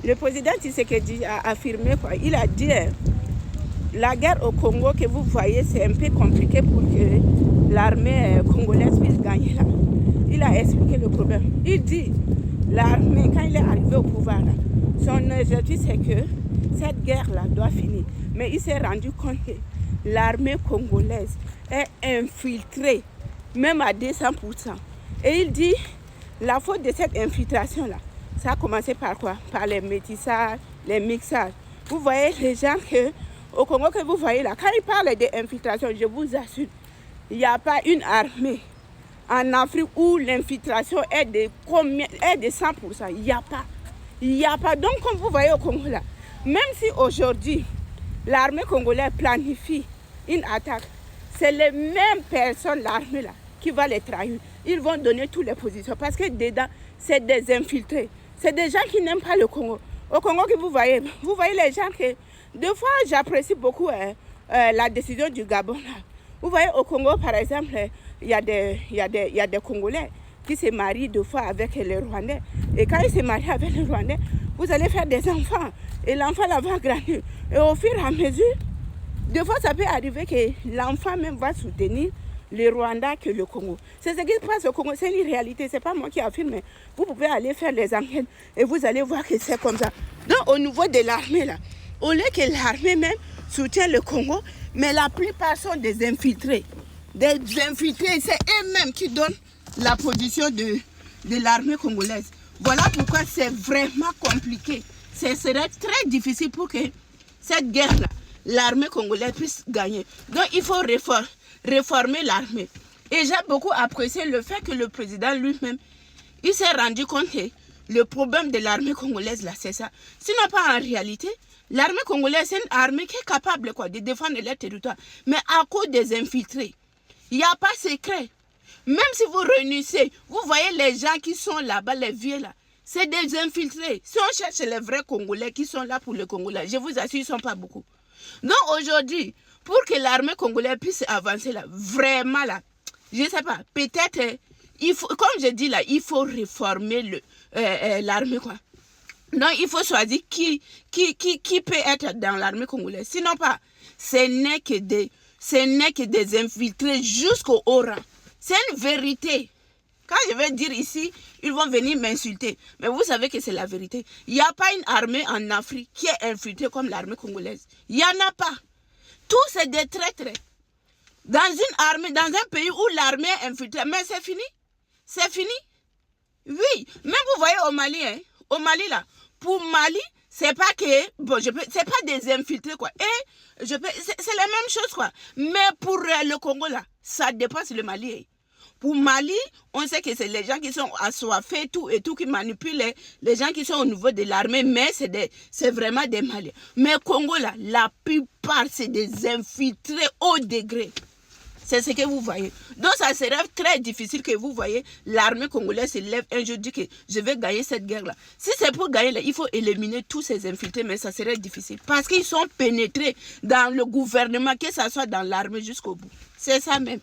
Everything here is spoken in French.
Le président Tshisekedi a affirmé quoi. Il a dit la guerre au Congo que vous voyez, c'est un peu compliqué pour que l'armée congolaise puisse gagner là. Il a expliqué le problème. Il dit l'armée, quand il est arrivé au pouvoir, là, son objectif c'est que cette guerre-là doit finir. Mais il s'est rendu compte que l'armée congolaise est infiltrée, même à 200%. Et il dit la faute de cette infiltration-là, ça a commencé par quoi? Par les métissages, les mixages. Vous voyez les gens au Congo que vous voyez là, quand ils parlent d'infiltration, je vous assure, il n'y a pas une armée en Afrique où l'infiltration est de 100%. Il n'y a pas. Il n'y a pas. Donc, comme vous voyez au Congo là, même si aujourd'hui, l'armée congolaise planifie une attaque, c'est les mêmes personnes, l'armée là, qui va les trahir. Ils vont donner toutes les positions parce que dedans, c'est des infiltrés. C'est des gens qui n'aiment pas le Congo. Au Congo que vous voyez les gens que... Deux fois, j'apprécie beaucoup la décision du Gabon. Là. Vous voyez, au Congo, par exemple, il y a des Congolais qui se marient deux fois avec les Rwandais. Et quand ils se marient avec les Rwandais, vous allez faire des enfants. Et l'enfant là va grandir. Et au fur et à mesure, deux fois, ça peut arriver que l'enfant même va soutenir le Rwanda que le Congo. C'est ce qui se passe au Congo, c'est une réalité, c'est pas moi qui affirme, mais vous pouvez aller faire les enquêtes et vous allez voir que c'est comme ça. Donc au niveau de l'armée là, au lieu que l'armée même soutienne le Congo, mais la plupart sont des infiltrés. Des infiltrés, c'est eux-mêmes qui donnent la position de l'armée congolaise. Voilà pourquoi c'est vraiment compliqué. Ce serait très difficile pour que cette guerre-là, l'armée congolaise puisse gagner. Donc il faut réformer l'armée. Et j'ai beaucoup apprécié le fait que le président lui-même, il s'est rendu compte que le problème de l'armée congolaise, là, c'est ça. Sinon, pas en réalité, l'armée congolaise, c'est une armée qui est capable quoi, de défendre leur territoire. Mais à cause des infiltrés, il n'y a pas de secret. Même si vous réunissez, vous voyez les gens qui sont là-bas, les vieux là, c'est des infiltrés. Si on cherche les vrais Congolais qui sont là pour le Congolais, je vous assure, ils ne sont pas beaucoup. Donc aujourd'hui, pour que l'armée congolaise puisse avancer là, vraiment là, je ne sais pas, peut-être, il faut, comme je dis là, il faut réformer l'armée quoi. Non, il faut choisir qui peut être dans l'armée congolaise. Sinon pas, ce n'est que des infiltrés jusqu'au haut rang. C'est une vérité. Quand je vais dire ici, ils vont venir m'insulter. Mais vous savez que c'est la vérité. Il n'y a pas une armée en Afrique qui est infiltrée comme l'armée congolaise. Il n'y en a pas. Tous c'est des traîtres. Dans une armée, dans un pays où l'armée est infiltrée, mais c'est fini. C'est fini. Oui. Même vous voyez au Mali, hein, au Mali là, pour Mali, c'est pas que, bon, c'est pas des infiltrés quoi. Et c'est la même chose quoi. Mais pour le Congo là, ça dépasse le Mali. Hein. Pour Mali, on sait que c'est les gens qui sont assoiffés tout et tout qui manipulent les gens qui sont au niveau de l'armée, mais c'est vraiment des Maliens. Mais Congo là, la plupart c'est des infiltrés haut degré. C'est ce que vous voyez. Donc ça serait très difficile que vous voyez l'armée congolaise se lève un jour dit que je vais gagner cette guerre-là. Si c'est pour gagner, là, il faut éliminer tous ces infiltrés, mais ça serait difficile. Parce qu'ils sont pénétrés dans le gouvernement, que ce soit dans l'armée jusqu'au bout. C'est ça même.